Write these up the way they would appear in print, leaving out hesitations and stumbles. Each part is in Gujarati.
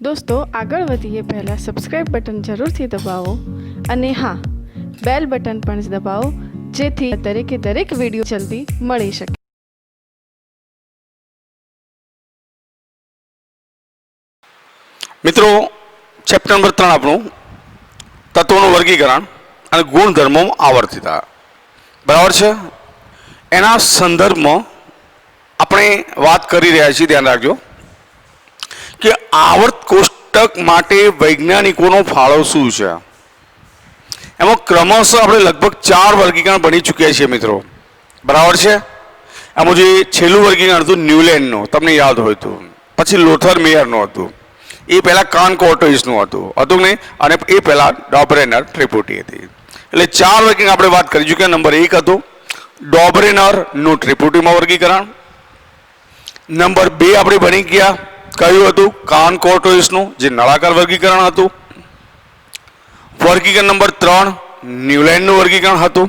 दोस्तों આગળ વધીએ પહેલાં સબસ્ક્રાઇબ બટન જરૂરથી દબાવો અને હા બેલ બટન પણ દબાવો જેથી દરેકે દરેક વિડીયો જલ્દી મળી શકે। મિત્રો ચેપ્ટર નંબર 3 આપણું તત્વોનું વર્ગીકરણ અને ગુણધર્મો આવર્તિતા બરાબર છે। એના સંદર્ભમાં આપણે વાત કરી રહ્યા છીએ। ધ્યાન રાખજો કે આવર્ત કોષ્ટક માટે વૈજ્ઞાનિકોનો ફાળો શું છે। એમાં ક્રમશઃ આપણે લગભગ 4 વર્ગીકરણ બની ચૂક્યા છીએ મિત્રો, બરાબર છે। આમાં જે છેલ્લું વર્ગીકરણ હતું ન્યુલેન્ડનું, તમને યાદ હોય તો, પછી લોથર મેયરનું હતું, એ પહેલાં કાન કોર્ટોઇસનું હતું નહીં, અને એ પહેલાં ડોબરેનર ત્રિપુટી હતી। એટલે 4 વર્ગીકરણ આપણે વાત કરી ચૂક્યા। નંબર 1 હતું ડોબરેનરનું ત્રિપુટીમાં વર્ગીકરણ। નંબર 2 આપણે ભણી ગયા, કયું હતું? કાન કોર્ટોઇસનું જે નળાકાર વર્ગીકરણ હતું। વર્ગીકરણ નંબર 3 ન્યુલેન્ડનું વર્ગીકરણ હતું।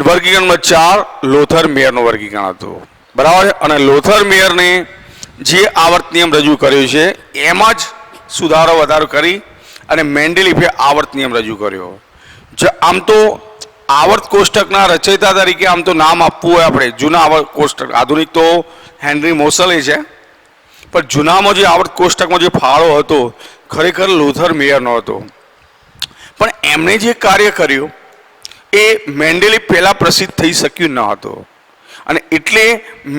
વર્ગીકરણ નંબર 4 લોથર મેયરનું વર્ગીકરણ હતું, બરાબર। અને લોથર મેયરને જે આવર્ત નિયમ રજૂ કર્યો છે એમાં જ સુધારો વધારો કરી અને મેન્ડેલિફે આવર્ત નિયમ રજૂ કર્યો। જો આમ તો આવર્ત કોષ્ટકના રચયિતા તરીકે આમ તો નામ આપવું હોય આપણે, જૂના આવર્ત કોષ્ટક, આધુનિક તો હેનરી મોસલે છે, પણ જૂનામાં જે આવર્ત કોષ્ટકમાં જે ફાળો હતો ખરેખર લોથર મેયરનો હતો। પણ એમણે જે કાર્ય કર્યું એ મેન્ડેલિફ પહેલાં પ્રસિદ્ધ થઈ શક્યું ન હતું, અને એટલે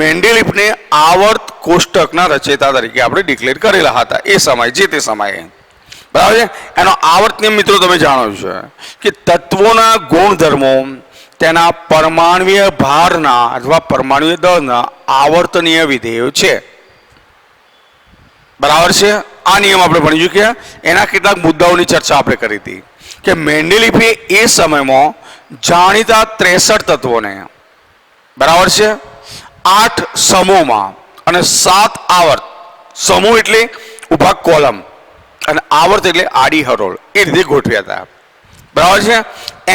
મેન્ડેલિફને આવર્ત કોષ્ટકના રચયિતા તરીકે આપણે ડિક્લેર કરેલા હતા એ સમયે, જે તે સમયે, બરાબર છે। એનો આવર્ત નિયમ મિત્રો તમે જાણો છો કે તત્વોના ગુણધર્મો તેના પરમાણ્વીય ભારના અથવા પરમાણ્વીય દળના આવર્તનીય વિધેયો છે, બરાબર છે। આ નિયમ આપણે ભણી ચૂક્યા। એના કેટલાક મુદ્દાઓની ચર્ચા આપણે કરી હતી કે મેન્ડેલિફે એ સમયમાં જાણીતા 63 તત્વોને, બરાબર છે, 8 સમૂહમાં અને 7 આવર્ત, સમૂહ એટલે ઊભા કોલમ અને આવર્ત એટલે આડી હરોળ, એ રીતે ગોઠવ્યા હતા, બરાબર છે।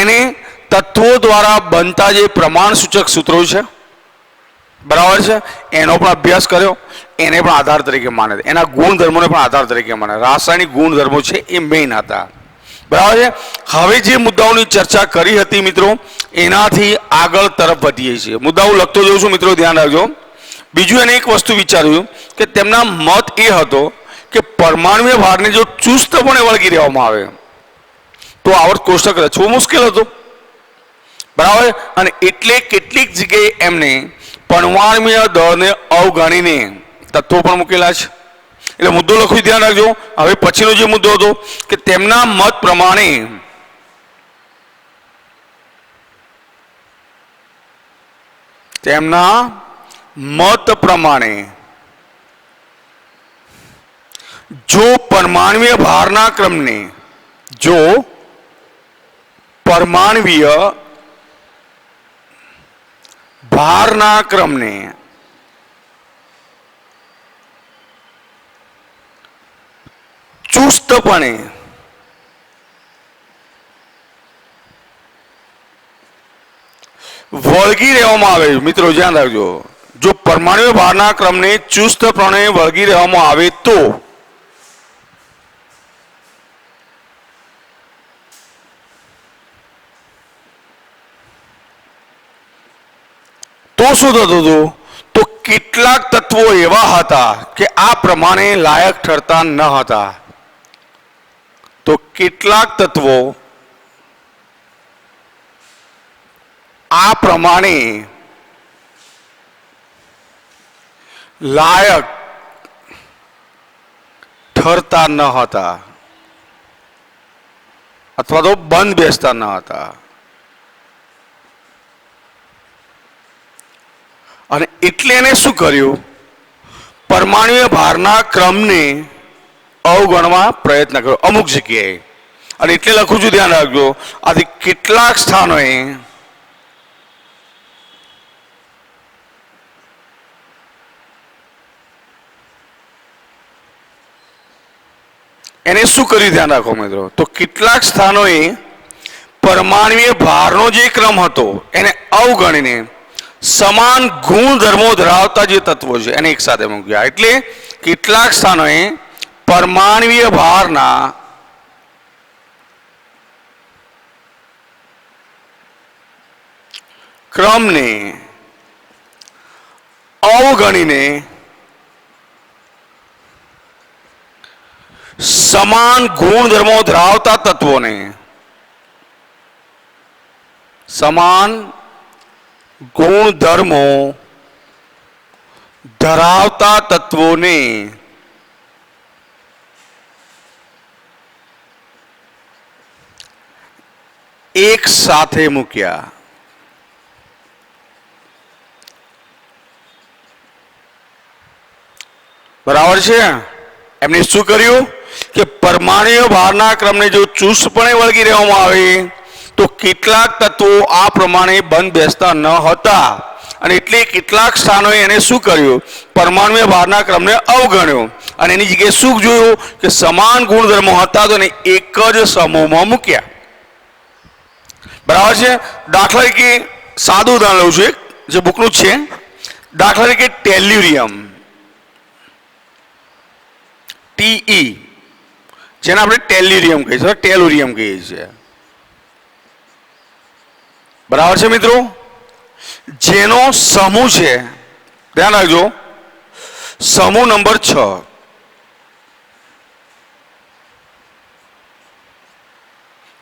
એને તત્વો દ્વારા બનતા જે પ્રમાણ સૂચક સૂત્રો છે, બરાબર છે, એનો પણ અભ્યાસ કર્યો, એને પણ આધાર તરીકે માને, એના ગુણધર્મોને પણ આધાર તરીકે માને, રાસાયણિક ગુણધર્મો છે એ મેઇન હતા, બરાબર છે। હવે જે મુદ્દાઓની ચર્ચા કરી હતી મિત્રો એનાથી આગળ તરફ વધીએ છીએ। મુદ્દાઓ લખતો જઉં છું મિત્રો, ધ્યાન રાખજો। બીજું એને એક વસ્તુ વિચાર્યું કે તેમના મત એ હતો કે પરમાણ્વીય ભારને જો ચુસ્તપણે વળગી રહેવામાં આવે તો આવર્ત કોષ્ટક રચવું મુશ્કેલ હતું, બરાબર। અને એટલે કેટલીક જગ્યાએ એમને પરમાણ્વીય દળને અવગણીને તત્વો પણ મૂકેલા છે। એટલે મુદ્દો લખવું, ધ્યાન રાખજો। હવે પછીનો જે મુદ્દો હતો કે તેમના મત પ્રમાણે જો પરમાણ્વીય ભારના ક્રમને, જો પરમાણ્વીય ભારના ક્રમને ચુસ્તપણે વળગી રહેવામાં આવે, મિત્રો ધ્યાન રાખજો, જો પરમાણ્વીય ભારના ક્રમને ચુસ્તપણે વળગી રહેવામાં આવે તો શું થતું હતું? તો કેટલાક તત્વો એવા હતા કે આ પ્રમાણે લાયક ઠરતા ન હતા। તો કેટલાક તત્વો આ પ્રમાણે લાયક ઠરતા ન હતા અથવા તો બંધ બેસતા ન હતા, અને એટલે એને શું કર્યું? પરમાણ્વીય ભારના ક્રમને અવગણવા પ્રયત્ન કર્યો અમુક જગ્યાએ, અને એટલે લખું છું, ધ્યાન રાખજો। આથી કેટલાક સ્થાનોએ એને શું કર્યું? ધ્યાન રાખો મિત્રો। તો કેટલાક સ્થાનોએ પરમાણ્વીય ભારનો જે ક્રમ હતો એને અવગણીને સમાન ગુણધર્મો ધરાવતા જે તત્વો છે એને એક સાથે મૂક્યા। એટલે કેટલાક સ્થાનોએ પરમાણ્વીય ભારના ક્રમને અવગણીને સમાન ગુણધર્મો ધરાવતા તત્વોને સમાન ગુણધર્મો ધરાવતા તત્વોને એક સાથે મૂક્યા. બરાબર છે. એમને શું કર્યું કે પરમાણ્વીય ભારના ક્રમને જો ચુસ્તપણે વળગી રહેવામાં આવે તો કેટલાક તત્વો આ પ્રમાણે બંધ બેસતા ન હતા અને એટલે કેટલાક સ્થાનોએ એને શું કર્યું, પરમાણ્વીય ભારના ક્રમને અવગણ્યો અને એની જગ્યાએ શું જોયું કે સમાન ગુણધર્મો હતા તો એને એક જ સમૂહમાં મૂક્યા. બરાબર છે. દાખલા તરીકે સાદું ઉદાહરણ લઉં છું, એક જે બુકનું જ છે. દાખલા તરીકે ટેલ્યુરિયમ, TE, જેને આપણે ટેલ્યુરિયમ કહીએ છીએ, ટેલુરિયમ કહીએ છીએ. બરાબર છે મિત્રો. જેનો સમૂહ છે, ધ્યાન રાખજો, સમૂહ નંબર 6.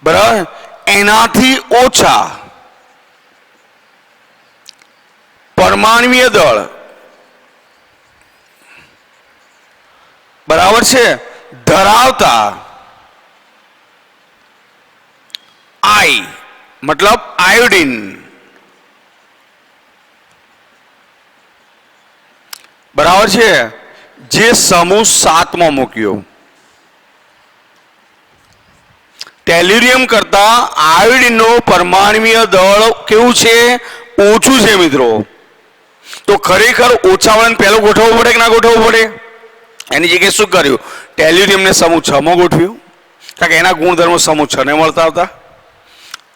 બરાબર. એનાથી ઓછા પરમાણ્વીય દળ, બરાબર છે, ધરાવતા આઈ મતલબ આયોડીન, બરાબર છે, જે સમૂહ 7માં મૂક્યો. ટેલ્યુરિયમ કરતા આયોડીનનો પરમાણ્વીય દળ કેવું છે, ઓછું છે મિત્રો. તો ખરેખર ઓછા વાળાને પહેલો ગોઠવવું પડે કે ના ગોઠવવું પડે? એની જગ્યાએ શું કર્યું, ટેલ્યુરિયમને સમૂહ 6માં ગોઠવ્યું, કારણ કે એના ગુણધર્મો સમૂહ 6 ને મળતા આવતા,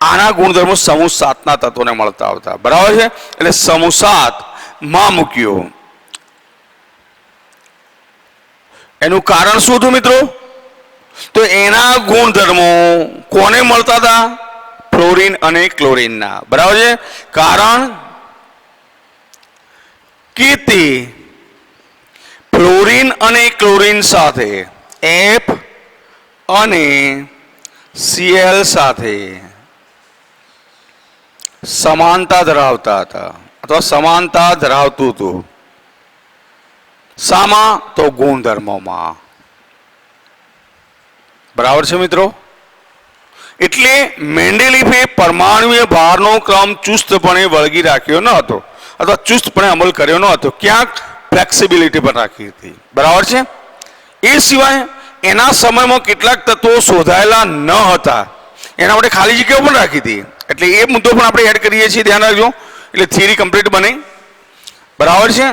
આના ગુણધર્મો સમૂહ 7ના તત્વોને મળતા આવતા. બરાબર છે. એટલે સમૂહ 7માં મૂક્યો. એનું કારણ શું હતું મિત્રો? તો એના ગુણધર્મો કોને મળતા હતા? ફ્લોરિન અને ક્લોરિનના. બરાબર છે. કારણ કે તે ફ્લોરિન અને ક્લોરિન સાથે F અને Cl સાથે સમાનતા ધરાવતા હતા અથવા સમાનતા ધરાવતું હતું. શામાં? તો ગુણધર્મોમાં. બરાબર છે મિત્રો. એટલે મેન્ડેલિફે પરમાણ્વીય ભારનો ક્રમ ચુસ્તપણે વળગી રાખ્યો ન હતો અથવા ચુસ્તપણે અમલ કર્યો ન હતો, ક્યાંક ફ્લેક્સિબિલિટી પર રાખી હતી. બરાબર છે. એ સિવાય એના સમયમાં કેટલાક તત્વો શોધાયેલા ન હતા, એના માટે ખાલી જગ્યાઓ પણ રાખી હતી. એટલે એ મુદ્દો પણ આપણે એડ કરીએ છીએ, ધ્યાન રાખજો. એટલે થિયરી કમ્પ્લીટ બને. બરાબર છે.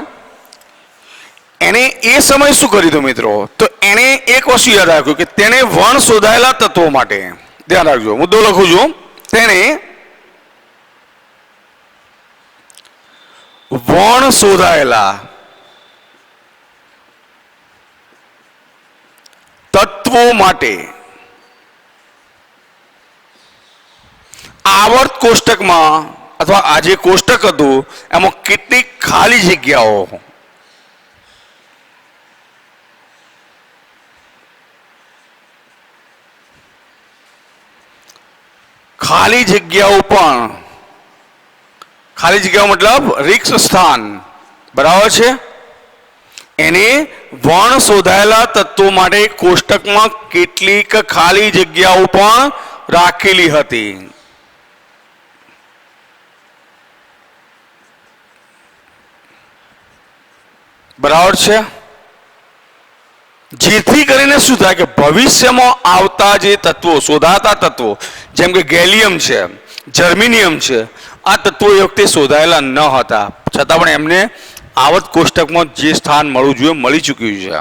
એને એ સમય શું કર્યું હતું મિત્રો? તો એને એક વસ્તુ યાદ રાખ્યું કે તેને વણ શોધાયેલા તત્વો માટે, ધ્યાન રાખજો, મુદ્દો લખું છું, તેને વણ શોધાયેલા તત્વો માટે આવર્ત કોષ્ટકમાં અથવા આ જે કોષ્ટક હતું એમાં કેટલીક ખાલી જગ્યાઓ પણ ખાલી જગ્યાઓ મતલબ રિક્ત સ્થાન, બરાબર છે, એને વણ શોધાયેલા તત્વો માટે કોષ્ટકમાં કેટલીક ખાલી જગ્યાઓ પણ રાખેલી હતી. બરાબર છે. જેથી કરીને શું થાય કે ભવિષ્યમાં આવતા જે તત્વો, શોધાતા તત્વો, જેમ કે ગેલિયમ છે, જર્મેનિયમ છે, આ તત્વો એ વખતે શોધાયેલા ન હતા, છતાં પણ એમને આવર્ત કોષ્ટકમાં જે સ્થાન મળવું જોઈએ મળી ચૂક્યું છે.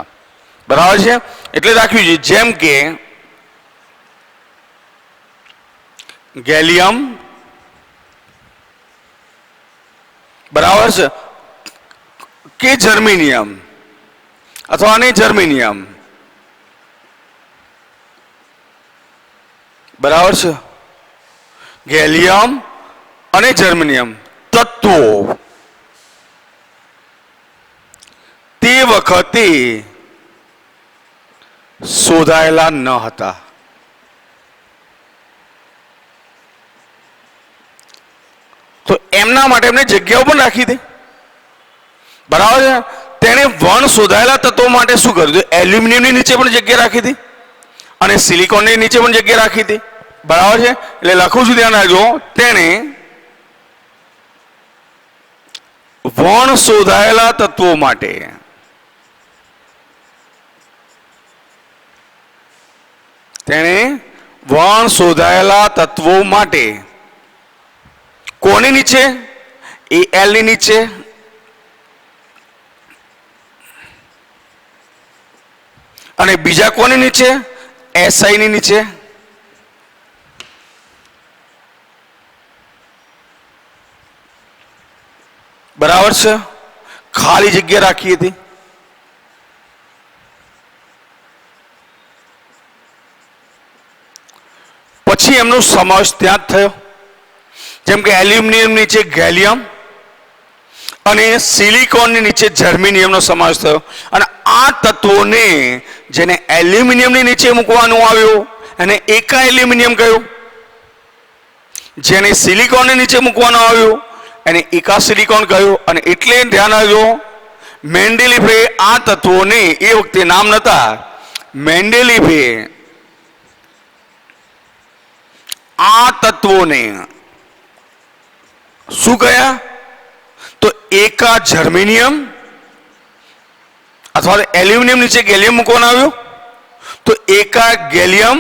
બરાબર છે. એટલે રાખ્યું છે. જેમ કે ગેલિયમ, બરાબર છે, કે જર્મેનિયમ અથવા અને જર્મેનિયમ, બરાબર છે. ગેલિયમ અને જર્મેનિયમ તત્વો તે વખતે શોધાયેલા ન હતા. તો એમના માટે એમને જગ્યાઓ પણ રાખી હતી. બરાબર છે. તેણે વન શોધાયેલા તત્વો માટે શું કર્યું? એલ્યુમિનિયમની નીચે પણ જગ્યા રાખી હતી અને સિલિકોનની નીચે પણ જગ્યા રાખી હતી. બરાબર છે. એટલે લખું છું, ધ્યાન રાખજો. તેણે વણ શોધાયેલા તત્વો માટે કોની નીચે? એલ ની નીચે અને બીજા કોની નીચે? એસઆઈ ની નીચે. બરાબર છે. ખાલી જગ્યા રાખી હતી. પછી એમનો સમાવેશ ત્યાં જ થયો. જેમ કે એલ્યુમિનિયમ નીચે ગેલિયમ અને સિલિકોનની નીચે જર્મેનિયમનો સમાવેશ થયો. અને આ તત્વોને જેને એલ્યુમિનિયમની નીચે મૂકવાનું આવ્યું એને એકા એલ્યુમિનિયમ કહ્યું. જેને સિલિકોનની નીચે મૂકવાનું આવ્યું એને એકા સિલિકોન કહ્યું. અને એટલે ધ્યાન રાખજો, મેન્ડેલિફે આ તત્વોને એ વખતે નામ નતા. મેન્ડેલિફે આ તત્વોને શું કહ્યા? તો એકા જર્મેનિયમ અથવા એલ્યુમિનિયમ નીચે ગેલિયમ મૂકવાનું આવ્યું તો એકા ગેલિયમ,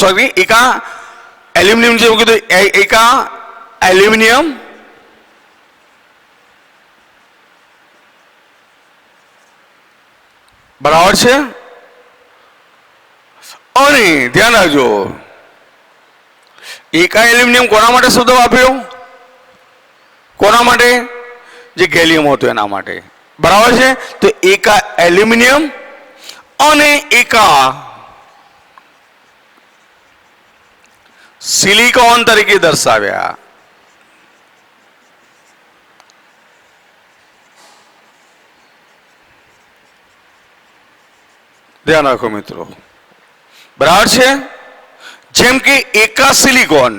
સોરી, એકા એલ્યુમિનિયમ નીચે મૂક્યું તો એકા એલ્યુમિનિયમ બરાબર છે. અને ધ્યાન રાખજો, એકા એલ્યુમિનિયમ કોના માટે શબ્દ આપ્યો? કોના માટે? જે ગેલિયમ હતું એના માટે. બરાબર છે. તો એકા એલ્યુમિનિયમ અને એકા સિલિકોન તરીકે દર્શાવ્યા. ધ્યાન રાખો મિત્રો. બરાબર છે. જેમ કે એકા સિલિકોન,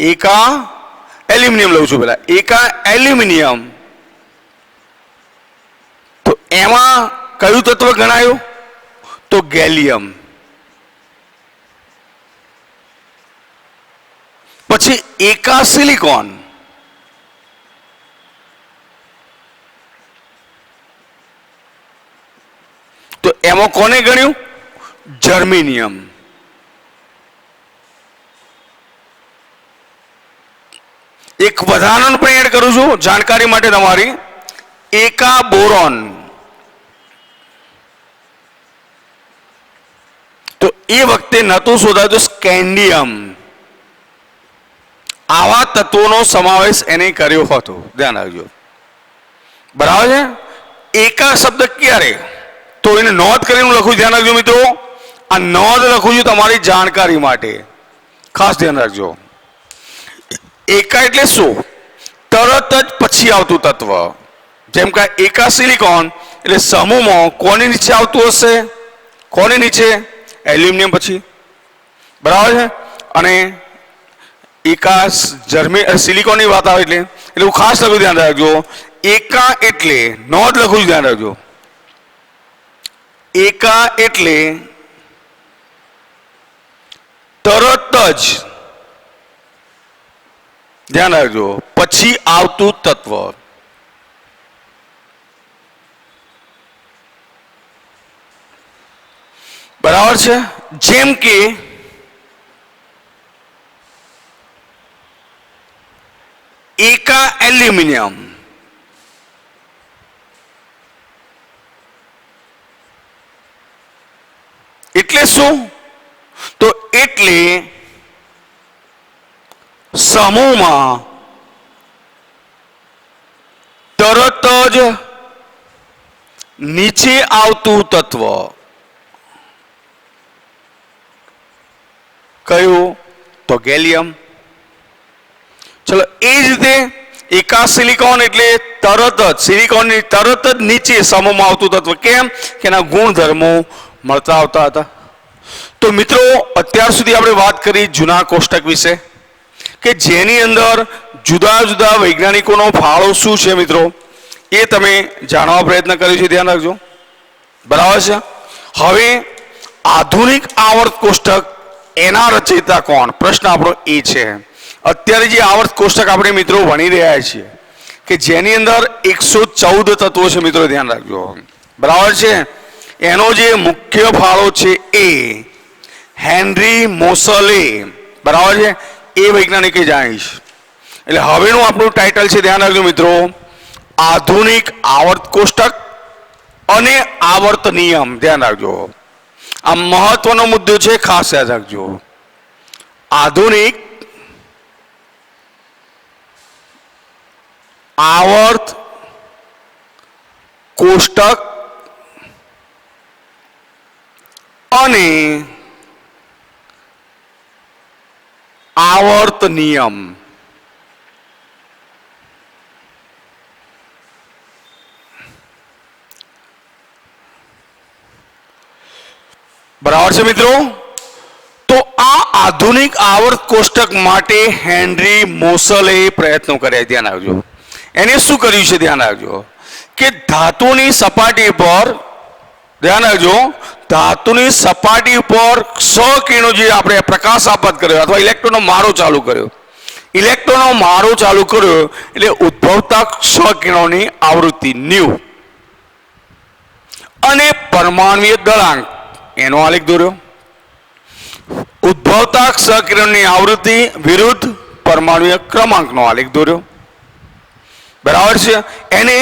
એકા એલ્યુમિનિયમ લઉં છું પેલા, એકા એલ્યુમિનિયમ, તો એમાં કયું તત્વ ગણાયું? તો ગેલિયમ. પછી એકા સિલિકોન, તો એમાં કોને ગણ્યું? જર્મેનિયમ. એક વધારાનું પણ એડ કરું છું જાણકારી માટે તમારી. એકા બોરોન, તો એ વખતે નહોતું શોધાયું સ્કેન્ડિયમ. આવા તત્વોનો સમાવેશ એને કર્યો હતો. ધ્યાન રાખજો. બરાબર છે. એકા શબ્દ ક્યારે? તો એને નોંધ કરીને લખું. ધ્યાન રાખજો મિત્રો, આ નોંધ લખું છું તમારી જાણકારી માટે, ખાસ ધ્યાન રાખજો. એકા એટલે શું? તરત જ પછી આવતું તત્વ. જેમ કે એકા સિલિકોન એટલે સમૂહમાં કોની નીચે આવતું હશે? કોની નીચે? એલ્યુમિનિયમ પછી. બરાબર છે. અને એકા સિલિકોનની વાત આવે એટલે હું ખાસ લખું, ધ્યાન રાખજો. એકા એટલે નોંધ લખું છું, ધ્યાન રાખજો. એકા એટલે તરત જ, ધ્યાન રાખજો, પછી આવતું તત્વ. બરાબર છે. જેમ કે એકા એલ્યુમિનિયમ, એટલે શું? તો એટલે સમૂહમાં તરત જ નીચે આવતું તત્વ કયું? તો ગેલિયમ. ચલો એ જ રીતે એકા સિલિકોન એટલે તરત જ સિલિકોનની તરત જ નીચે સમૂહમાં આવતું તત્વ. કેમ? કે એના ગુણધર્મો મળતા આવતા હતા. તો મિત્રો અત્યાર સુધી આપણે વાત કરી જૂના કોષ્ટક વિશે કે જેની અંદર જુદા જુદા વૈજ્ઞાનિકોનો ફાળો શું છે મિત્રો એ તમે જાણવા પ્રયત્ન કર્યો છે. ધ્યાન રાખજો. બરાબર છે. હવે આધુનિક આવર્ત કોષ્ટક એના રચયિતા કોણ? પ્રશ્ન આપણો એ છે. અત્યારે જે આવર્ત કોષ્ટક આપણે મિત્રો ભણી રહ્યા છીએ કે જેની અંદર 114 તત્વો છે મિત્રો, ધ્યાન રાખજો. બરાબર છે. એનો જે મુખ્ય ફાળો છે એ હેનરી મોસલે, બરાબર છે, એ વૈજ્ઞાનિકે જાણીશ. એટલે હવેનું આપણું ટાઇટલ છે, ધ્યાન રાખજો મિત્રો, આધુનિક આવર્ત કોષ્ટક અને આવર્ત નિયમ. ધ્યાન રાખજો, આ મહત્વનો મુદ્દો છે, ખાસ યાદ રાખજો. આધુનિક આવર્ત કોષ્ટક અને આવર્ત નિયમ. બરાબર છે મિત્રો. તો આ આધુનિક આવર્ત કોષ્ટક માટે હેનરી મોસલે પ્રયત્નો કર્યા. ધ્યાન રાખજો. એને શું કર્યું છે? ધ્યાન રાખજો કે ધાતુની સપાટી પર, ધ્યાન રાખજો, ધાતુની સપાટી ઉપર સહકિરણો જે આપણે પ્રકાશ આપત કર્યો અથવા ઇલેક્ટ્રોનનો મારો ચાલુ કર્યો, ઇલેક્ટ્રોનનો મારો ચાલુ કર્યો એટલે ઉદ્ભવતા સહકિરણોની આવૃત્તિ ન્યુ અને પરમાણ્વીય દળાંક એનો આલેખ દોર્યો. ઉદ્ભવતા સહકિરણની આવૃત્તિ વિરુદ્ધ પરમાણ્વીય ક્રમાંકનો આલેખ દોર્યો. બરાબર છે. એને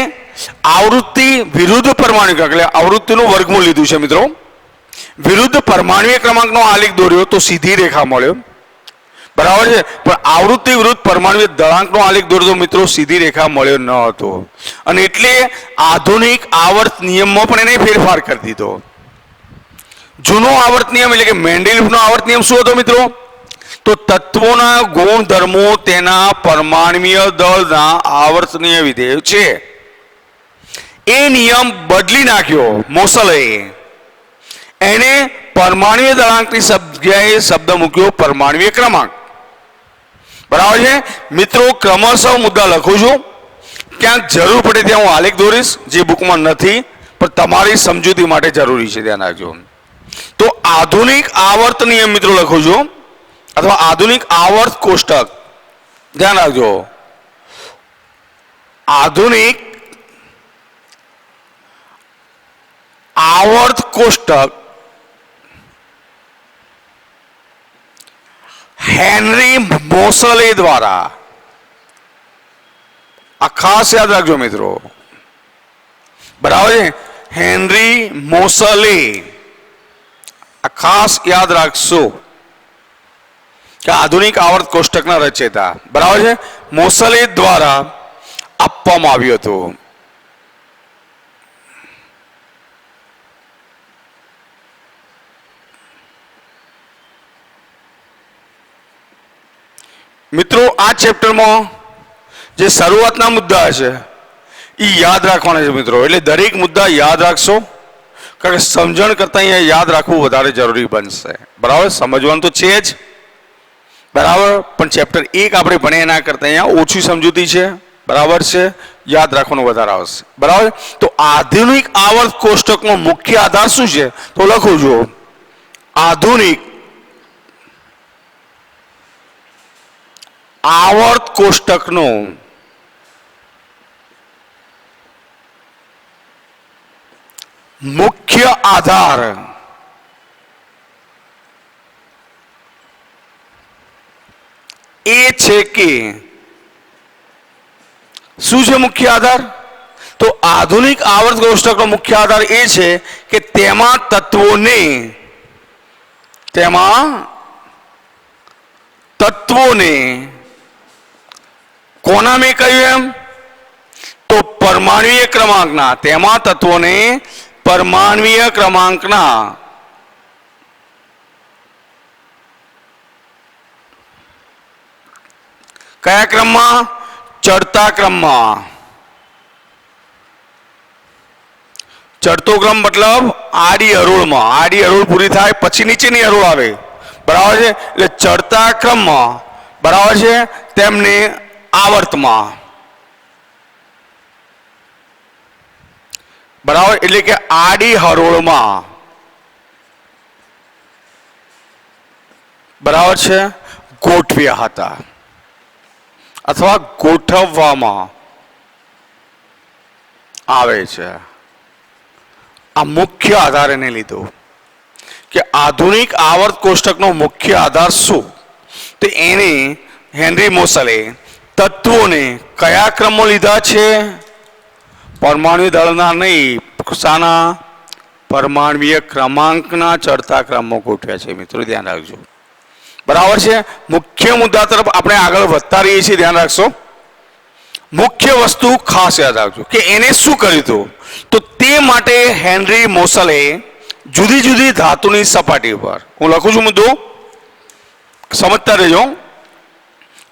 આવૃત્તિ વિરુદ્ધ પરમાણ્વીય ક્રમાંક એટલે આવૃત્તિનું વર્ગમૂળ લીધું છે મિત્રો. વિરુદ્ધ પરમાણ્વીય ક્રમાંકનો આલેખ દોર્યો તો સીધી રેખા મળ્યો. બરાબર છે. પણ આવૃત્તિ વિરુદ્ધ પરમાણ્વીય દળાંકનો આલેખ દોર્યો તો મિત્રો સીધી રેખા મળ્યો ન હતો. અને એટલે આધુનિક આવર્ત નિયમમાં પણ એને ફેરફાર કરી દીધો. જૂનો આવર્ત નિયમ એટલે કે મેન્ડેલિફનો આવર્ત નિયમ શું હતો મિત્રો? તો તત્વોના ગુણધર્મો તેના પરમાણ્વીય દળના આવર્તનીય વિધેય છે. એ નિયમ બદલી નાખ્યો મોસલે. એને પરમાણ્વીય દળાંકની જગ્યાએ શબ્દ મૂક્યો પરમાણ્વીય ક્રમાંક. બરાબર છે મિત્રો. ક્રમશઃ મુદ્દા લખું છું, ક્યાંક જરૂર પડે ત્યાં હું આલેખ દોરીશ, જે બુકમાં નથી પણ તમારી સમજૂતી માટે જરૂરી છે. ધ્યાન રાખજો. તો આધુનિક આવર્ત નિયમ મિત્રો લખું છું અથવા આધુનિક આવર્ત કોષ્ટક. ધ્યાન રાખજો, આધુનિક આવર્ત કોષ્ટક હેનરી મોસલે દ્વારા, આ ખાસ યાદ રાખજો મિત્રો. બરાબર છે. હેનરી મોસલે, આ ખાસ યાદ રાખશો કે આધુનિક આવર્ત કોષ્ટકના રચયિતા, બરાબર છે, મોસલે દ્વારા આપવામાં આવ્યું હતું. મિત્રો આ ચેપ્ટરમાં જે શરૂઆતના મુદ્દા છે એ યાદ રાખવાના છે મિત્રો. એટલે દરેક મુદ્દા યાદ રાખશો, કારણ કે સમજણ કરતાં અહીંયા યાદ રાખવું વધારે જરૂરી બનશે. બરાબર, સમજવાનું તો છે જ, બરાબર, પણ ચેપ્ટર 1 આપણે ભણીએ એના કરતાં અહીંયા ઓછી સમજૂતી છે. બરાબર છે, યાદ રાખવાનું વધારે આવશે. બરાબર. તો આધુનિક આવર્ત કોષ્ટકનો મુખ્ય આધાર શું છે? તો લખું છું, આધુનિક આવર્ત કોષ્ટકનો મુખ્ય આધાર એ છે કે શું છે મુખ્ય આધાર? તો આધુનિક આવર્ત કોષ્ટકનો મુખ્ય આધાર એ છે કે તેમાં તત્વોને કોના મેં કહ્યું એમ? તો તો પરમાણ્વીય ક્રમાંકના તેમાં તત્વોને પરમાણ્વીય ક્રમાંકના કયા ક્રમમાં? ચડતા ક્રમમાં. ચડતો ક્રમ મતલબ આડી હરોળમાં. આડી હરોળ પૂરી થાય પછી નીચેની હરોળ આવે, બરાબર છે? એટલે ચડતા ક્રમમાં, બરાબર છે, તેમને આવર્તમાં, બરાબર, એટલે કે આડી હરોળમાં, બરાબર છે, ગોઠવ્યા હતા અથવા ગોઠવવામાં આવે છે. આ મુખ્ય આધાર એને લીધો કે આધુનિક આવર્ત કોષ્ટકનો મુખ્ય આધાર શું? તો એને હેનરી મોસલે તત્વોને કયા ક્રમમાં લીધા છે? પરમાણુ દળના નહીં, શાના? પરમાણ્વીય ક્રમાંકના ચડતા ક્રમમાં ગોઠવ્યા છે. મિત્રો ધ્યાન રાખજો, બરાબર છે? મુખ્ય મુદ્દા તરફ આપણે આગળ વધતા રહીએ છીએ, ધ્યાન રાખશો. મુખ્ય વસ્તુ ખાસ યાદ રાખજો કે એને શું કર્યું હતું. તો તે માટે હેનરી મોસલે જુદી જુદી ધાતુની સપાટી ઉપર, હું લખું છું મુદ્દો, સમજતા રહેજો,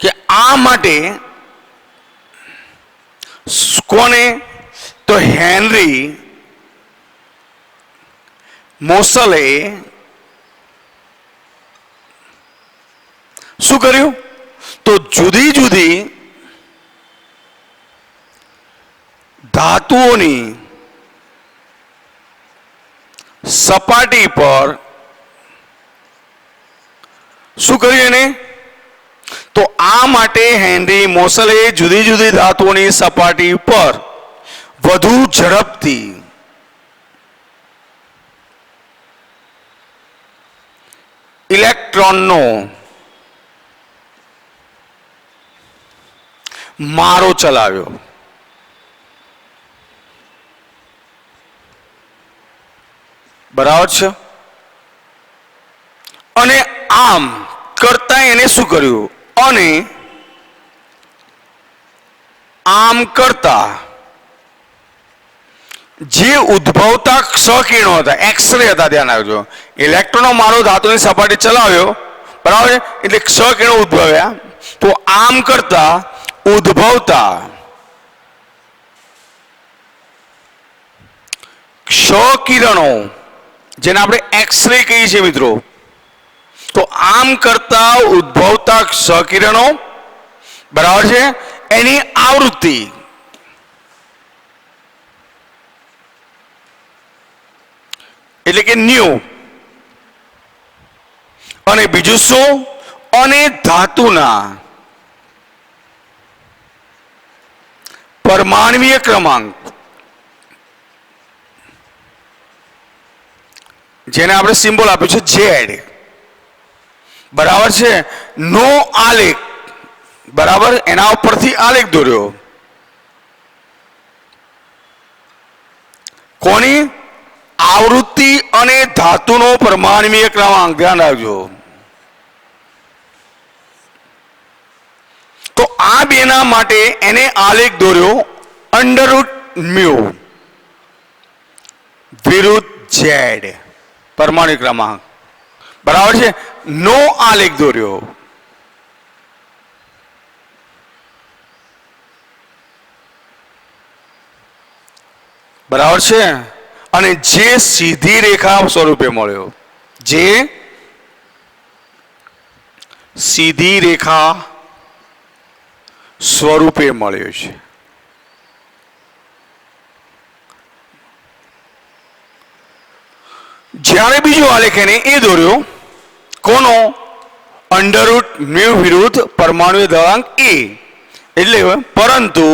કે આ માટે કોને? તો હેનરી મોસલે શું કર્યું? તો જુદી જુદી ધાતુઓની સપાટી પર શું કર્યું એને? તો આ માટે હેનરી મોસલે જુદી જુદી ધાતુઓની સપાટી પર વધુ ઝડપથી ઇલેક્ટ્રોનનો મારો ચલાવ્યો. બરાબર છે? અને આમ કરતા એને શું કર્યું? અને આમ કરતા જે ઉદ્ભવતા ક્ષકિરણો હતા, એક્સરે હતા, ધ્યાન રાખજો, ઇલેક્ટ્રોનનો મારો ધાતુની સપાટી ચલાવ્યો, બરાબર, એટલે ક્ષકિરણો ઉદ્ભવ્યા. તો આમ કરતા ઉદ્ભવતા ક્ષકિરણો, જેને આપણે એક્સરે કહીએ છીએ મિત્રો, તો આમ કરતા ઉદ્ભવતા ક્ષકિરણો, બરાબર છે, એની આવૃત્તિ એટલે કે ન્યુ. અને બીજું શું? અને ધાતુના પરમાણ્વીય ક્રમાંક, જેને આપણે સિમ્બોલ આપ્યું છે ઝેડ, બરાબર છે, નો આલેખ, બરાબર, એના ઉપરથી આલેખ દોર્યો. કોની? આવૃત્તિ અને ધાતુનો પરમાણ્વીય ક્રમાંક, ધ્યાન રાખજો. તો આ બેના માટે એને આલેખ દોર્યો √μ વિરુદ્ધ ઝેડ, પરમાણુ ક્રમાંક, બરાબર છે, નો આલેખ દોર્યો. બરાબર છે? અને જે સીધી રેખા સ્વરૂપે મળ્યો, જે સીધી રેખા સ્વરૂપે મળ્યો છે. જ્યારે બીજો આલેખ એને એ દોર્યો, કોનો? √μ વિરુદ્ધ પરમાણુ દળાંક એ, એટલે પરંતુ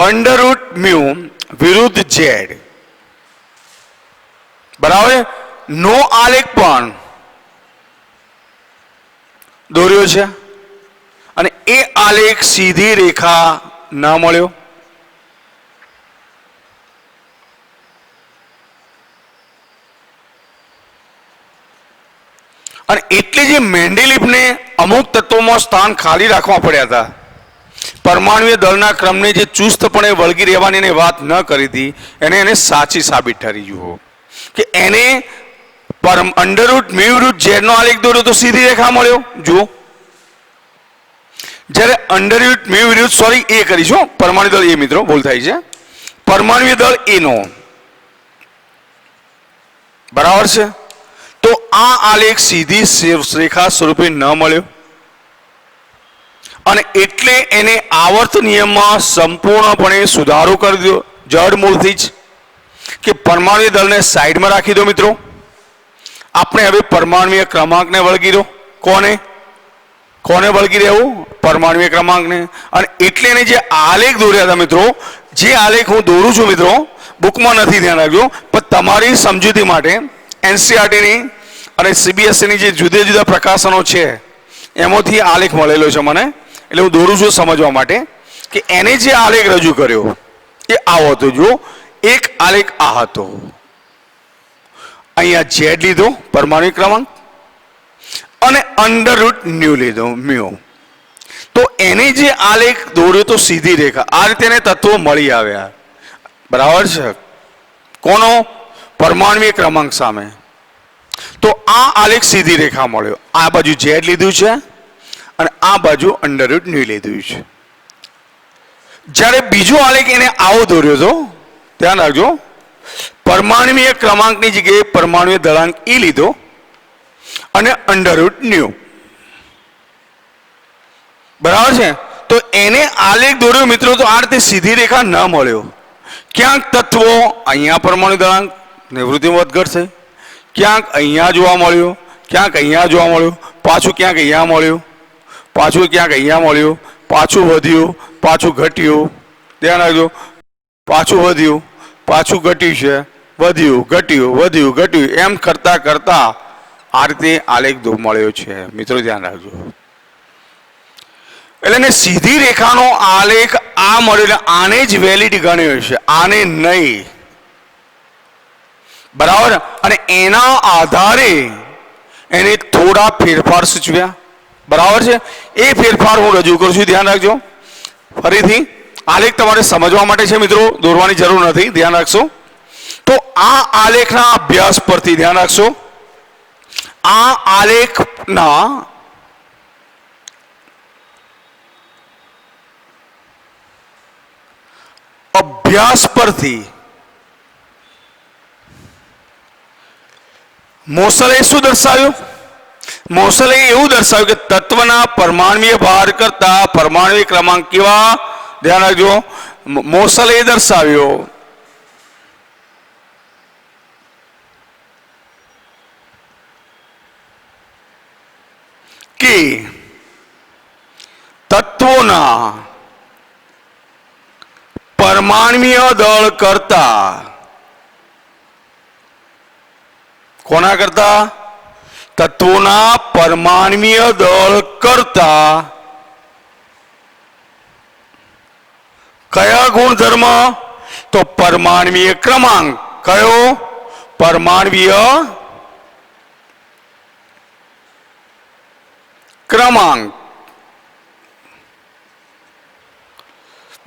√μ વિરુદ્ધ ઝેડ, બરાબર, નો આલેખ પણ દોર્યો છે. અને એ આલેખ સીધી રેખા ન મળ્યો. અને એટલે જે મેન્ડેલિફને અમુક તત્વોમાં સ્થાન ખાલી રાખવા પડ્યા હતા, પરમાણુય દળના ક્રમને જે ચુસ્તપણે વળગી રહેવાની એને વાત ન કરી હતી એને સાચી સાબિત ઠરી. જુઓ કે એને અંડરરૂટ મ્યુ રૂટ ઝેડનો આલેખ દોર્યો તો સીધી રેખા મળ્યો. જુઓ જ્યારે અંડરરૂટ મ્યુ રૂટ સોરી એ કરીશું પરમાણુ દળ એ મિત્રો ભૂલ થાય છે પરમાણુય દળ એનો બરાબર છે. તો આ આલેખ સીધી રેખા સ્વરૂપે ન મળ્યો અને એટલે એને આવર્ત નિયમમાં સંપૂર્ણપણે સુધારો કરી દો જડ મૂળથી જ કે પરમાણુય દળને સાઈડમાં રાખી દો. મિત્રો આપણે હવે પરમાણુય ક્રમાંકને વળગી દો. કોને વળગી રહેવું? પરમાણુય ક્રમાંકને. અને એટલે એને જે આલેખ દોર્યા હતા મિત્રો, જે આલેખ હું દોરું છું મિત્રો બુકમાં નથી, ધ્યાન રાખજો, પણ તમારી સમજૂતી માટે એનસીઆરટીની અને સીબીએસઈની જે જુદા જુદા પ્રકાશનો છે એમાંથી આલેખ મળેલો છે મને, એટલે હું દોરું છું સમજવા માટે કે એને જે આલેખ રજૂ કર્યો એ આવો હતો. જો એક આલેખ આ હતો, અહીંયા ઝેડ લીધો પરમાણુ ક્રમાંક અને અંડરરૂટ ન્યુ લીધો મ્યુ. તો એને જે આલેખ દોર્યો તો સીધી રેખા, આ રીતે એને તત્વો મળી આવ્યા. બરાબર છે? કોનો? પરમાણુ ક્રમાંક સામે. તો આ આલેખ સીધી રેખા મળ્યો. આ બાજુ ઝેડ લીધું છે અને આ બાજુ અંડરરૂટ ન્યુ લીધું છે. જ્યારે બીજો આલેખ એને આવો દોર્યો હતો, ધ્યાન રાખજો, પરમાણુય ક્રમાંકની જગ્યાએ પરમાણુય દળાંક ઈ લીધો અને અંડરરૂટ ન્યુ. બરાબર છે? તો એને આલેખ દોર્યો મિત્રો તો આ રીતે સીધી રેખા ન મળ્યો. ક્યાંક તત્વો અહીંયા પરમાણુ દળાંક નિવૃત્તિ વધઘટ થઈ, ક્યાંક અહીંયા જોવા મળ્યું, ક્યાંક અહીંયા જોવા મળ્યું, પાછું ક્યાંક અહીંયા મળ્યું, પાછું ક્યાંક અહીંયા મળ્યું, પાછું વધ્યું, પાછું ઘટ્યું. ધ્યાન રાખજો, પાછું વધ્યું, પાછું ઘટ્યું છે, વધ્યું ઘટ્યું વધ્યું ઘટ્યું, એમ કરતા કરતા આ રીતે આલેખ મળ્યો છે. મિત્રો ધ્યાન રાખજો. એટલે સીધી રેખાનો આલેખ આ મળ્યો, આને જ વેલિડ ગણ્યો છે, આને નહીં. બરાબર? અને એના આધારે એને થોડા ફેરફાર સૂચવ્યા. બરાબર છે? એ ફેરફાર હું રજૂ કરું છું. ધ્યાન રાખજો. ફરીથી આલેખ તમારે સમજવા માટે છે મિત્રો, દોરવાની જરૂર નથી. ધ્યાન રાખશો. તો આ આલેખના અભ્યાસ પરથી ધ્યાન રાખશો, આ આલેખના અભ્યાસ પરથી મોસલે શું દર્શાવ્યું? મોસલે એવું દર્શાવ્યું કે તત્વના પરમાણુય ભાર કરતા પરમાણુ ક્રમાંક કેવા? ધ્યાન રાખજો, મોસલે દર્શાવ્યો કે તત્વોના પરમાણુય દળ કરતા, કોના કરતા? તત્વોના પરમાણુય દળ કરતા કયા ગુણધર્મ? તો પરમાણુય ક્રમાંક. કયો? પરમાણુય ક્રમાંક.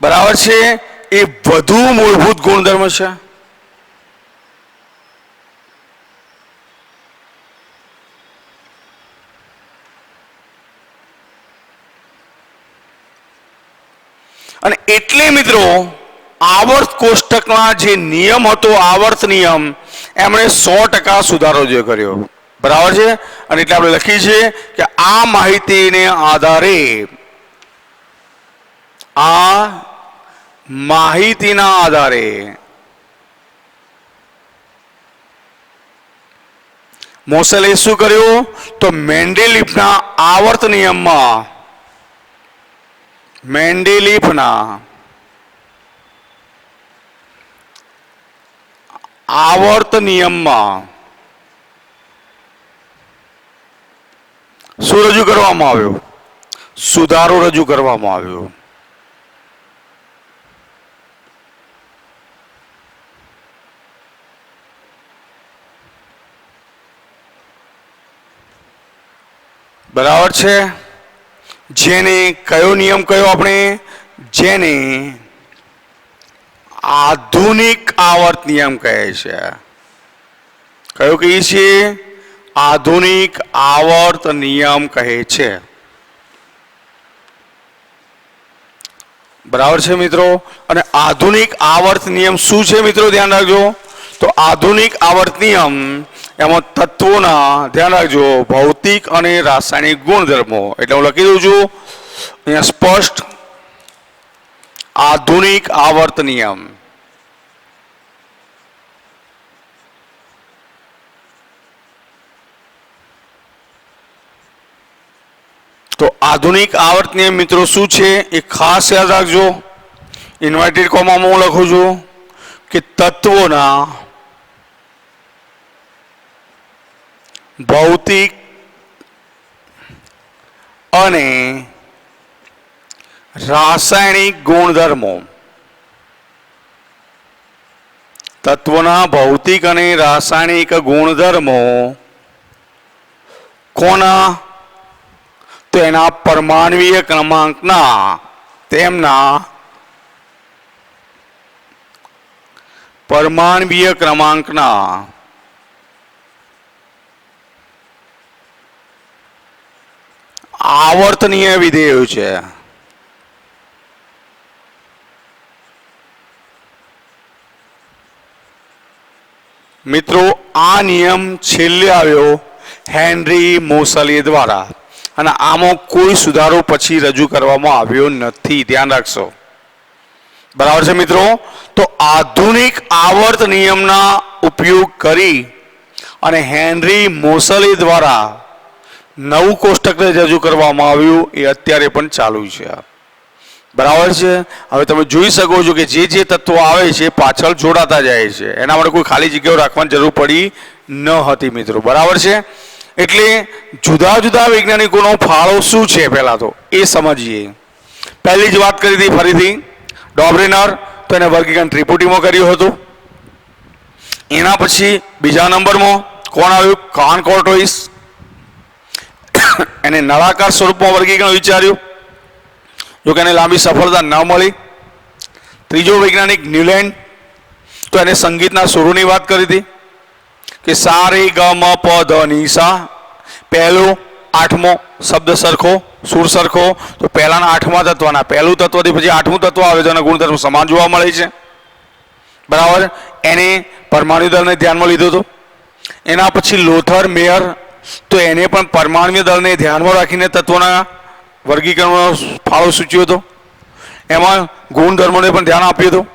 બરાબર છે? એ વધુ મૂળભૂત ગુણધર્મ છે. અને એટલે મિત્રો આવર્ત કોષ્ટકના જે નિયમ હતો, આવર્ત નિયમ, એમણે 100% સુધારો જે કર્યો. બરાબર છે? અને એટલે આપણે લખીએ છીએ કે આ માહિતીને આધારે, આ માહિતીના આધારે મોસલે શું કર્યું? તો મેન્ડેલિફના આવર્ત નિયમમાં, મેન્ડેલિફના આવર્ત નિયમમાં શું રજૂ કરવામાં આવ્યો? સુધારો રજૂ કરવામાં આવ્યો. બરાબર છે? જેને કયો નિયમ કયો? આપણે જેને આધુનિક આવર્ત નિયમ કહે છે. કયો કહીએ છીએ? આધુનિક આવર્ત નિયમ કહે છે. બરાબર છે મિત્રો. અને આધુનિક આવર્ત નિયમ શું છે મિત્રો? ધ્યાન રાખજો. તો આધુનિક આવર્ત નિયમ એમાં તત્વોના, ધ્યાન રાખજો, ભૌતિક અને રાસાયણિક ગુણધર્મો, એટલે હું લખી દઉં છું અહીંયા સ્પષ્ટ, આધુનિક આવર્ત નિયમ. તો આધુનિક આવર્ત નિયમ મિત્રો શું છે એ ખાસ યાદ રાખજો. ઇન્વર્ટેડ કોમામાં હું લખું છું કે તત્વોના ભૌતિક અને રાસાયણિક ગુણધર્મો, તત્વોના ભૌતિક અને રાસાયણિક ગુણધર્મો કોના? તો એના પરમાણ્વીય ક્રમાંકના, તેમના પરમાણ્વીય ક્રમાંકના આવર્તનીય વિધેયો છે. મિત્રો આ નિયમ છેલ્લે આવ્યો હેનરી મોસલે દ્વારા, અને આમાં કોઈ સુધારો પછી રજૂ કરવામાં આવ્યો નથી. ધ્યાન રાખશો. બરાબર છે મિત્રો. તો આધુનિક આવર્ત નિયમના ઉપયોગ કરી અને હેનરી મોસલે દ્વારા નવું કોષ્ટક રજૂ કરવામાં આવ્યું, એ અત્યારે પણ ચાલુ છે. બરાબર છે. હવે તમે જોઈ શકો છો કે જે જે તત્વો આવે છે પાછળ જોડાતા જાય છે. એના માટે કોઈ ખાલી જગ્યાઓ રાખવાની જરૂર પડી ન હતી મિત્રો. બરાબર છે. એટલે જુદા જુદા વૈજ્ઞાનિકોનો ફાળો શું છે પહેલા તો એ સમજીએ. પહેલી જ વાત કરી હતી ફરીથી ડોબ્રેનર, તો એને વર્ગીકરણ ત્રિપુટીમાં કર્યું હતું. એના પછી બીજા નંબરમાં કોણ આવ્યું? કાન કોર્ટોઇસ. એને નળાકાર સ્વરૂપમાં વર્ગીકરણ વિચાર્યું, જો કે એને લાંબી સફળતા ન મળી. ત્રીજો વૈજ્ઞાનિક ન્યુલેન્ડ, તો એને સંગીતના સુરોની વાત કરી હતી કે સા રે ગ મ પ ધ ની સા. પહેલું આઠમો શબ્દ સરખો, સુર સરખો. તો પહેલાના આઠમા તત્વના પહેલું તત્વથી પછી આઠમું તત્વ આવે છે અને ગુણધર્મ સમાન જોવા મળે છે. બરાબર. એને પરમાણુ દળને ધ્યાનમાં લીધો હતો. એના પછી લોથર મેયર, તો એને પણ પરમાણુ દળને ધ્યાનમાં રાખીને તત્વોના વર્ગીકરણનો ફાળો સૂચ્યો હતો. એમાં ગુણધર્મોને પણ ધ્યાન આપ્યું હતું.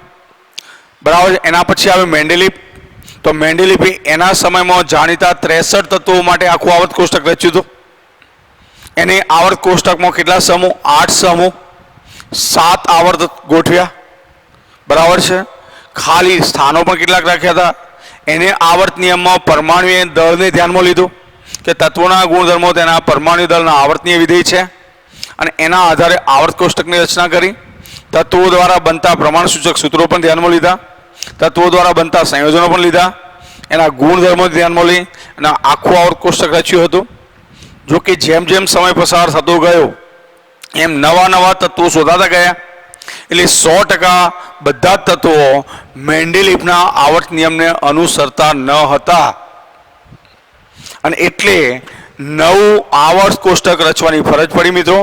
બરાબર. એના પછી આવે મેન્ડેલિફ, તો મેન્ડેલિફે એના સમયમાં જાણીતા 63 તત્વો માટે આખું આવર્ત કોષ્ટક રચ્યું હતું. એને આવર્ત કોષ્ટકમાં કેટલા સમૂહ? 8 સમૂહ, 7 આવર્ત ગોઠવ્યા. બરાબર છે. ખાલી સ્થાનો પણ કેટલાક રાખ્યા હતા. એને આવર્ત નિયમમાં પરમાણુ દળને ધ્યાનમાં લીધું કે તત્વોના ગુણધર્મો તેના પરમાણુ દળના આવર્તનીય વિધેય છે, અને એના આધારે આવર્ત કોષ્ટકની રચના કરી. તત્વો દ્વારા બનતા પ્રમાણ સૂચક સૂત્રો પણ ધ્યાનમાં લીધા. તત્વો દ્વારા બનતા સંયોજનો પણ લીધા. એના ગુણધર્મો ધ્યાનમાં લઈ અને આખું આવર્ત કોષ્ટક રચ્યું હતું. જો કે જેમ જેમ સમય પસાર થતો ગયો એમ નવા નવા તત્વો શોધાતા ગયા. એટલે 100% બધા જ તત્વો મેન્ડેલિફના આવર્ત નિયમને અનુસરતા ન હતા, અને એટલે નવું આવર્ત કોષ્ટક રચવાની ફરજ પડી મિત્રો.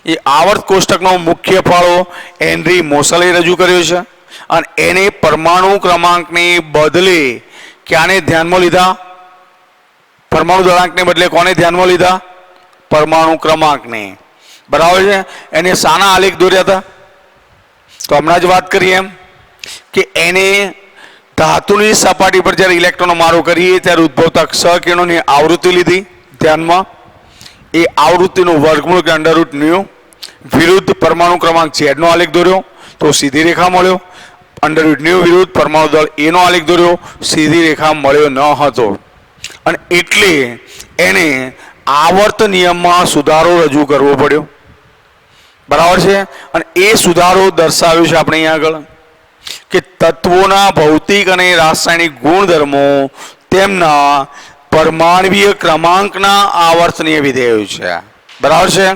એ આવર્ત કોષ્ટકનો મુખ્ય ફાળો હેનરી મોસલે રજૂ કર્યો છે, અને એને પરમાણુ ક્રમાંકને બદલે ક્યાંને ધ્યાનમાં લીધા? પરમાણુ દળાંકને બદલે કોને ધ્યાનમાં લીધા? પરમાણુ ક્રમાંકને. બરાબર છે. એને શાના આલેખ દોર્યા હતા? તો હમણાં જ વાત કરી એમ કે એને ધાતુની સપાટી પર જ્યારે ઇલેક્ટ્રોનનો મારો કરીએ ત્યારે ઉદ્ભવતા ક્ષ કિરણોની આવૃત્તિ લીધી ધ્યાનમાં. એ આવૃત્તિનું વર્ગમૂળ કે અંડરરૂટ ન્યુ વિરુદ્ધ પરમાણુ ક્રમાંક ઝેડનો આલેખ દોર્યો, તો સીધી રેખા મળ્યો. અંડરરૂટ ન્યુ વિરુદ્ધ પરમાણુ દળ એનો આલેખ દોર્યો, સીધી રેખા મળ્યો ન હતો. અને એટલે એને આવર્ત નિયમમાં સુધારો રજૂ કરવો પડ્યો. બરાબર છે. અને એ સુધારો દર્શાવ્યો છે આપણે અહીંયા આગળ કે તત્વોના ભૌતિક અને રાસાયણિક ગુણધર્મો તેમના પરમાણ્વીય ક્રમાંકના આવર્તનીય વિધેયો છે. બરાબર છે.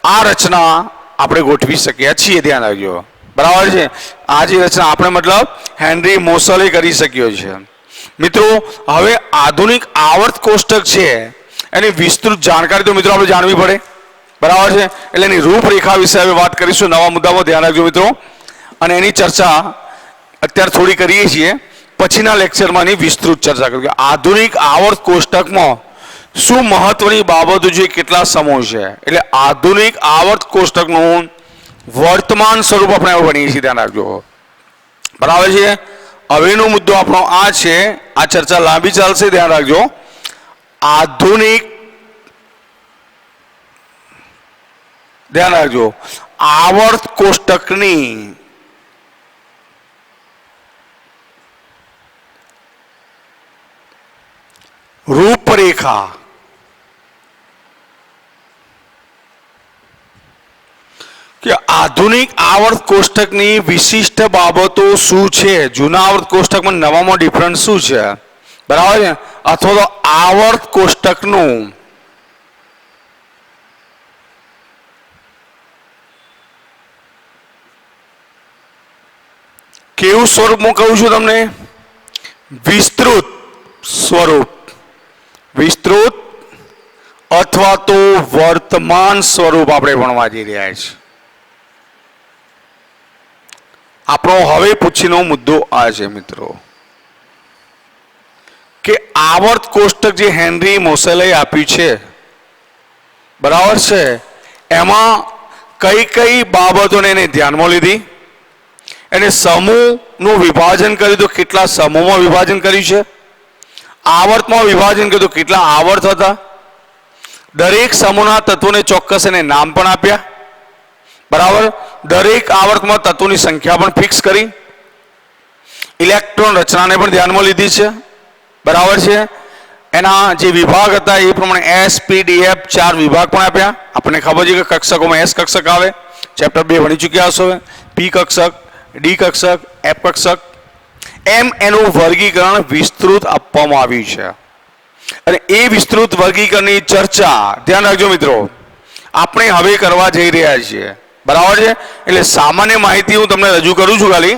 આ રચના આપણે ગોઠવી શક્યા છીએ, ધ્યાન રાખજો, બરાબર છે। આ જે રચના આપણે મતલબ હેનરી મોસલે કરી શક્યો છે। મિત્રો હવે આધુનિક આવર્ત કોષ્ટક છે એની વિસ્તૃત જાણકારી તો મિત્રો આપણે જાણવી પડે, બરાબર છે। એટલે એની રૂપરેખા વિશે હવે વાત કરીશું, નવા મુદ્દામાં ધ્યાન રાખજો મિત્રો, અને એની ચર્ચા અત્યારે થોડી કરીએ છીએ, પછીના લેક્ચરમાં એની વિસ્તૃત ચર્ચા કરીએ। આધુનિક આવર્ત કોષ્ટકમાં શું મહત્વની બાબતો છે, કેટલા સમૂહ છે, એટલે આધુનિક આવર્ત કોષ્ટકનું વર્તમાન સ્વરૂપ આપણે હવે ભણીએ છીએ, ધ્યાન રાખજો, બરાબર છે। હવેનો મુદ્દો આપણો આ છે, આ ચર્ચા લાંબી ચાલશે, ધ્યાન રાખજો। આધુનિક, ધ્યાન રાખજો, આવર્ત કોષ્ટકની રૂપરેખા, કે આધુનિક આવર્ત કોષ્ટકની વિશિષ્ટ બાબતો શું છે, જૂના આવર્ત કોષ્ટકમાં નવામાં ડિફરન્સ શું છે, બરાબર છે, અથવા તો આવર્ત કોષ્ટકનું કેવું સ્વરૂપ હું કહું છું તમને, વિસ્તૃત સ્વરૂપ, વિસ્તૃત અથવા તો વર્તમાન સ્વરૂપ આપણે ભણવા જઈ રહ્યા છીએ। આપણો હવે પછીનો મુદ્દો આ છે મિત્રો, કે આવર્ત કોષ્ટક જે હેનરી મોસેલે આપ્યું છે, બરાબર છે, એમાં કઈ કઈ બાબતોને એને ધ્યાનમાં લીધી, એને સમૂહનું વિભાજન કર્યું તો કેટલા સમૂહમાં વિભાજન કર્યું છે, આવર્તમાં વિભાજન કર્યું તો કેટલા આવર્ત હતા, દરેક સમૂહના તત્વોને ચોક્કસ એને નામ પણ આપ્યા, બરાબર, દરેક આવર્તમાં તત્વોની સંખ્યા પણ ફિક્સ કરી, ઇલેક્ટ્રોન રચનાને પણ ધ્યાનમાં લીધી છે, બરાબર છે, એના જે વિભાગ હતા એ પ્રમાણે એસ પી ડી એફ 4 વિભાગ પણ આપ્યા। આપણને ખબર છે કે કક્ષકોમાં એસ કક્ષક આવે, ચેપ્ટર 2 ભણી ચૂક્યા હશો, પી કક્ષક, ડી કક્ષક, એફ કક્ષક, એમ એનું વર્ગીકરણ વિસ્તૃત આપવામાં આવ્યું છે, અને એ વિસ્તૃત વર્ગીકરણની ચર્ચા ધ્યાન રાખજો મિત્રો આપણે હવે કરવા જઈ રહ્યા છીએ, બરાબર છે। એટલે સામાન્ય માહિતી હું તમને રજૂ કરું છું ખાલી,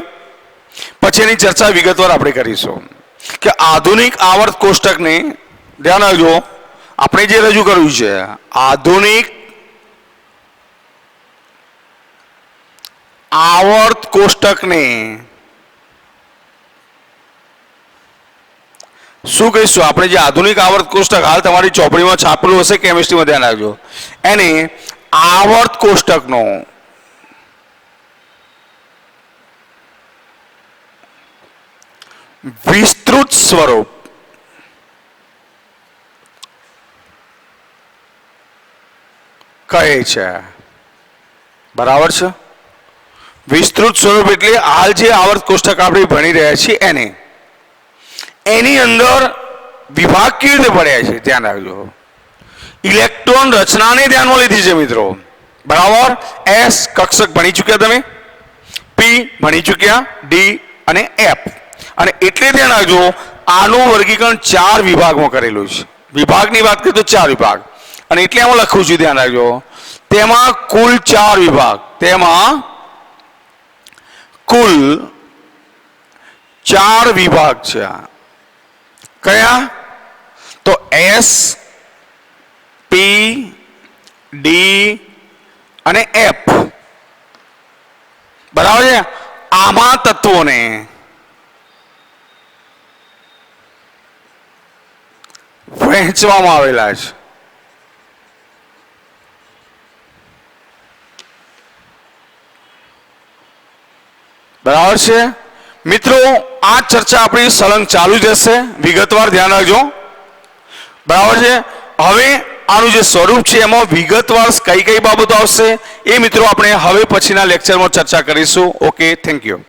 પછી એની ચર્ચા વિગતવાર આપણે કરીશું કે આધુનિક આવર્ત કોષ્ટકને ધ્યાન રાખજો, આપણે જે રજૂ કર્યું છે આધુનિક આવર્ત કોષ્ટકને શું કહીશું, આપણે જે આધુનિક આવર્ત કોષ્ટક હાલ તમારી ચોપડીમાં છાપેલું હશે કેમિસ્ટ્રીમાં, ધ્યાન રાખજો, એને આવર્ત કોષ્ટકનો વિસ્તૃત સ્વરૂપ કહે છે, બરાબર છે। વિસ્તૃત સ્વરૂપ એટલે હાલ જે આવર્ત કોષ્ટક આપણે ભણી રહ્યા છીએ એને, એની અંદર વિભાગ કેવી રીતે પડ્યા છે, ધ્યાન રાખજો, ઇલેક્ટ્રોન રચનાને ધ્યાનમાં લીધી છે મિત્રો, બરાબર, એસ કક્ષક ભણી ચૂક્યા તમે, પી ભણી ચૂક્યા, ડી અને એફ, અને એટલે ધ્યાન રાખજો આનું વર્ગીકરણ 4 વિભાગમાં કરેલું છે, વિભાગની વાત કરીએ તો 4 વિભાગ, અને એટલે આમાં લખું છું, ધ્યાન રાખજો, તેમાં કુલ 4 વિભાગ, તેમાં કુલ 4 વિભાગ છે, કયા તો એસ પી ડી અને એફ, બરાબર છે। આમાં તત્વોને વહેંચવામાં આવેલા છે, બરાબર છે મિત્રો। આ ચર્ચા આપણી સળંગ ચાલુ જ રહેશે, વિગતવાર ધ્યાન રાખજો, બરાબર છે। હવે આનું જે સ્વરૂપ છે એમાં વિગતવાર કઈ કઈ બાબતો આવશે એ મિત્રો આપણે હવે પછીના લેક્ચરમાં ચર્ચા કરીશું। Okay, thank you.